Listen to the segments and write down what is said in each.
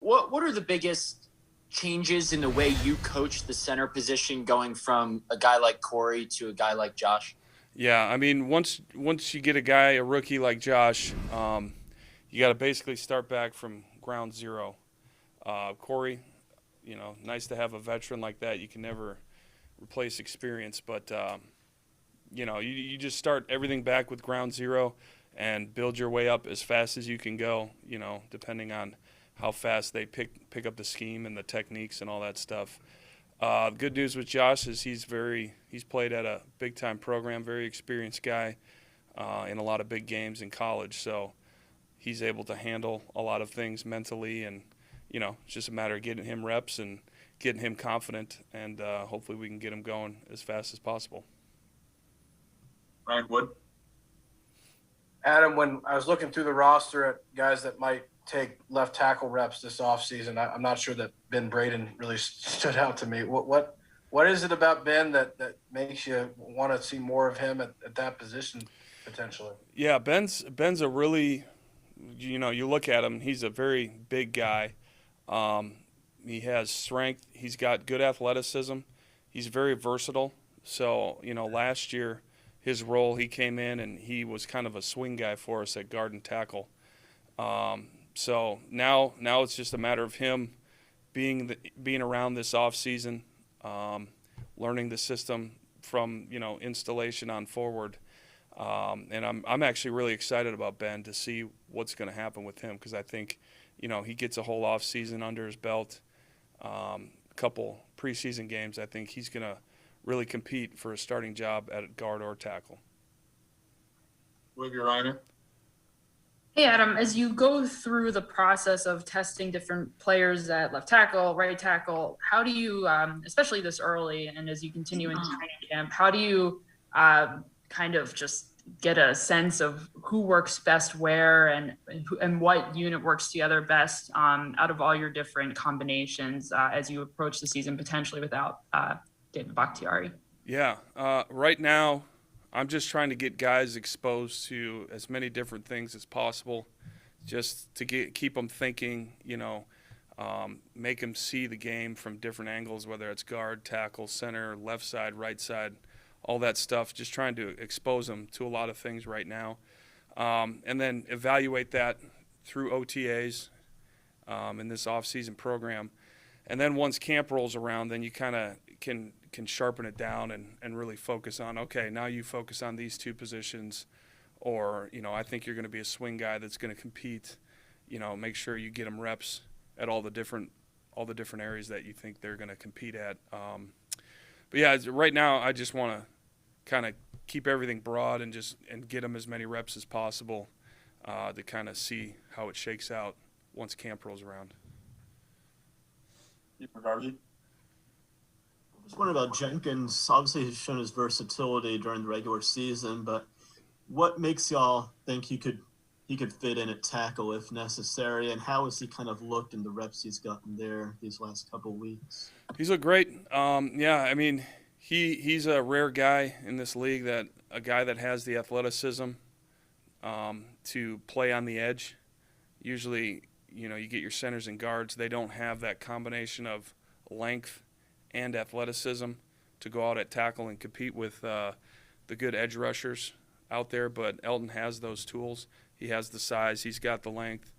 what are the biggest changes in the way you coach the center position, going from a guy like Corey to a guy like Josh? Yeah, I mean, once you get a rookie like Josh, you got to basically start back from ground zero. Corey, nice to have a veteran like that. You can never replace experience, but you just start everything back with ground zero and build your way up as fast as you can go. Depending on how fast they pick up the scheme and the techniques and all that stuff. Good news with Josh is he's played at a big time program, very experienced guy in a lot of big games in college, so he's able to handle a lot of things mentally, and it's just a matter of getting him reps and getting him confident, and hopefully we can get him going as fast as possible. Ryan Wood. Adam, when I was looking through the roster at guys that might take left tackle reps this offseason, I'm not sure that Ben Braden really stood out to me. What is it about Ben that makes you want to see more of him at that position potentially? Yeah, Ben's a really, you look at him, he's a very big guy. He has strength. He's got good athleticism. He's very versatile. So, last year, his role, he came in and he was kind of a swing guy for us at guard and tackle. So now it's just a matter of him being around this off season, learning the system from installation on forward, and I'm actually really excited about Ben to see what's going to happen with him, because I think he gets a whole off season under his belt, a couple preseason games. I think he's going to really compete for a starting job at guard or tackle. Olivia Reiner. Hey, Adam, as you go through the process of testing different players at left tackle, right tackle, how do you, especially this early and as you continue into training camp, how do you kind of just get a sense of who works best where and what unit works together best out of all your different combinations as you approach the season potentially without David Bakhtiari? Yeah, right now I'm just trying to get guys exposed to as many different things as possible, just to keep them thinking, make them see the game from different angles, whether it's guard, tackle, center, left side, right side, all that stuff, just trying to expose them to a lot of things right now. And then evaluate that through OTAs in this off-season program. And then once camp rolls around, then you kind of can sharpen it down and really focus on, okay, now you focus on these two positions, or, I think you're going to be a swing guy that's going to compete, make sure you get them reps at all the different areas that you think they're going to compete at. But yeah, right now I just want to kind of keep everything broad and get them as many reps as possible to kind of see how it shakes out once camp rolls around. Just wondering about Jenkins. Obviously, he's shown his versatility during the regular season, but what makes y'all think he could fit in at tackle if necessary, and how has he kind of looked in the reps he's gotten there these last couple of weeks? He's looked great. Yeah, I mean, he's a rare guy in this league, a guy that has the athleticism to play on the edge. Usually, you get your centers and guards. They don't have that combination of length and athleticism to go out at tackle and compete with the good edge rushers out there. But Elton has those tools. He has the size. He's got the length.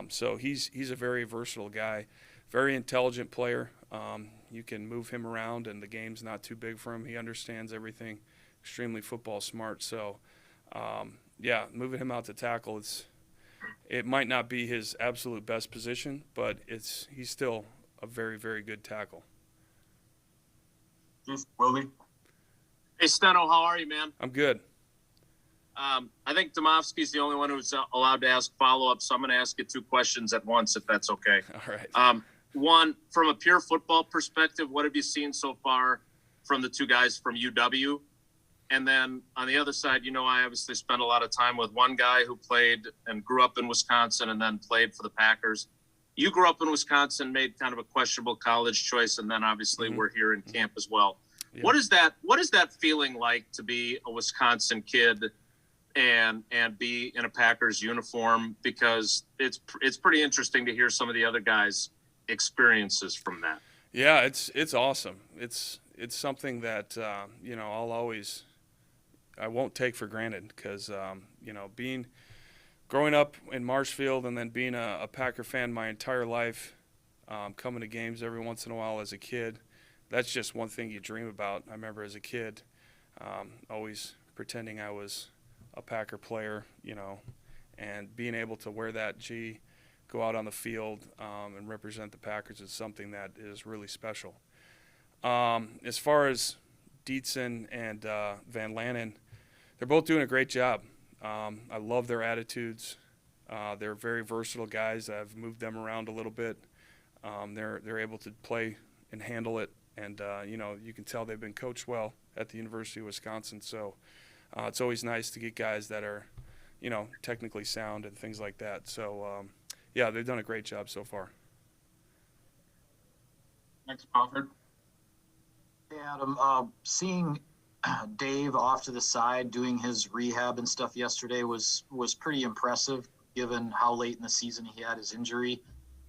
So he's a very versatile guy, very intelligent player. You can move him around, and the game's not too big for him. He understands everything, extremely football smart. So, yeah, moving him out to tackle, it might not be his absolute best position, but he's still a very, very good tackle. Willie. Hey, Steno, how are you, man? I'm good. I think Domovsky's the only one who's allowed to ask follow-up, so I'm going to ask you two questions at once, if that's okay. All right. One, from a pure football perspective, what have you seen so far from the two guys from UW? And then on the other side, I obviously spent a lot of time with one guy who played and grew up in Wisconsin and then played for the Packers. You grew up in Wisconsin, made kind of a questionable college choice, and then obviously we're here in camp as well. Yeah. What is that feeling like to be a Wisconsin kid and be in a Packers uniform, because it's pretty interesting to hear some of the other guys' experiences from that. Yeah, it's awesome. It's something that I won't take for granted, because growing up in Marshfield and then being a Packer fan my entire life, coming to games every once in a while as a kid, that's just one thing you dream about. I remember as a kid, always pretending I was a Packer player, and being able to wear that G, go out on the field and represent the Packers is something that is really special. As far as Dietzen and Van Lanen, they're both doing a great job. I love their attitudes. They're very versatile guys. I've moved them around a little bit. They're able to play and handle it, and you can tell they've been coached well at the University of Wisconsin. So it's always nice to get guys that are, technically sound and things like that. So yeah, they've done a great job so far. Next, Crawford. Hey, Adam, seeing Dave off to the side doing his rehab and stuff yesterday was pretty impressive, given how late in the season he had his injury.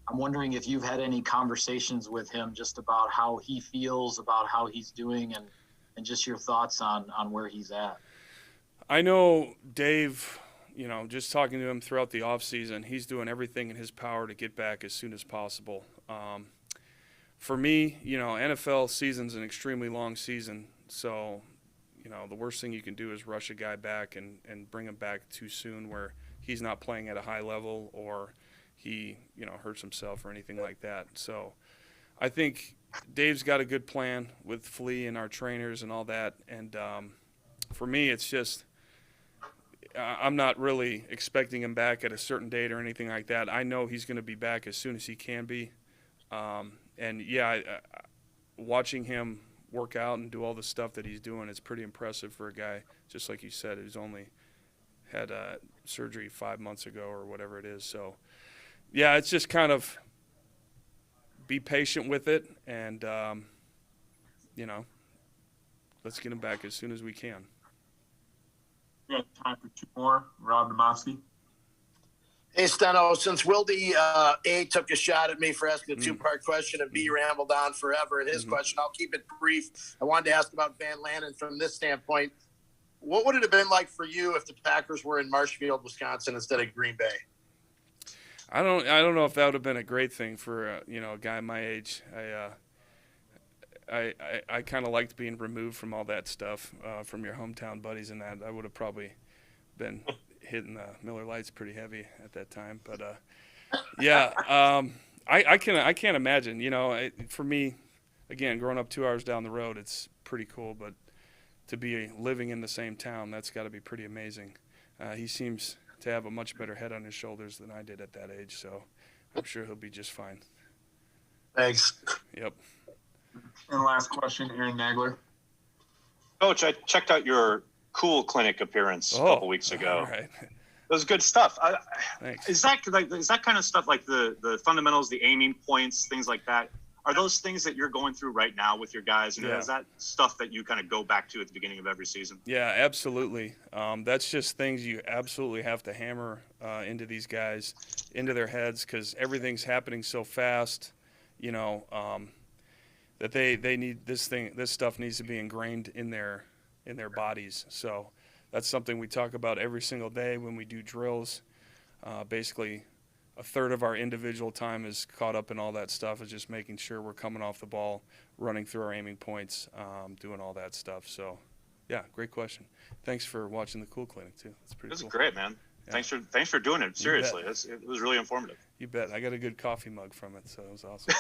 I'm wondering if you've had any conversations with him just about how he feels, about how he's doing, and just your thoughts on where he's at. I know Dave, just talking to him throughout the offseason, he's doing everything in his power to get back as soon as possible. For me, NFL season's an extremely long season, so the worst thing you can do is rush a guy back and bring him back too soon where he's not playing at a high level or he, hurts himself or anything like that. So I think Dave's got a good plan with Flea and our trainers and all that. And for me, it's just I'm not really expecting him back at a certain date or anything like that. I know he's going to be back as soon as he can be. Watching him work out and do all the stuff that he's doing is pretty impressive for a guy, just like you said, who's only had surgery 5 months ago or whatever it is. So, yeah, it's just kind of be patient with it and, let's get him back as soon as we can. We got time for two more. Rob Domofsky. Hey, Steno, since Wildy A took a shot at me for asking a two-part question and B rambled on forever in his question, I'll keep it brief. I wanted to ask about Van Lanen from this standpoint. What would it have been like for you if the Packers were in Marshfield, Wisconsin instead of Green Bay? I don't know if that would have been a great thing for a guy my age. I kind of liked being removed from all that stuff from your hometown buddies and that. I would have probably been hitting the Miller Lights pretty heavy at that time. But I can't imagine. For me, again, growing up 2 hours down the road, it's pretty cool. But to be living in the same town, that's got to be pretty amazing. He seems to have a much better head on his shoulders than I did at that age, so I'm sure he'll be just fine. Thanks. Yep. And last question, Aaron Nagler. Coach, I checked out your Cool Clinic appearance a couple weeks ago. All right. It was good stuff. Thanks. Is that kind of stuff like the fundamentals, the aiming points, things like that? Are those things that you're going through right now with your guys? And is that stuff that you kind of go back to at the beginning of every season? Yeah, absolutely. That's just things you absolutely have to hammer into these guys, into their heads, because everything's happening so fast, that they need this stuff needs to be ingrained in their bodies. So that's something we talk about every single day when we do drills. Basically, a third of our individual time is caught up in all that stuff, is just making sure we're coming off the ball, running through our aiming points, doing all that stuff. So, yeah, great question. Thanks for watching the Cool Clinic, too. That's pretty cool. This is great, man. Yeah. Thanks for doing it. Seriously, it was really informative. You bet. I got a good coffee mug from it, so it was awesome.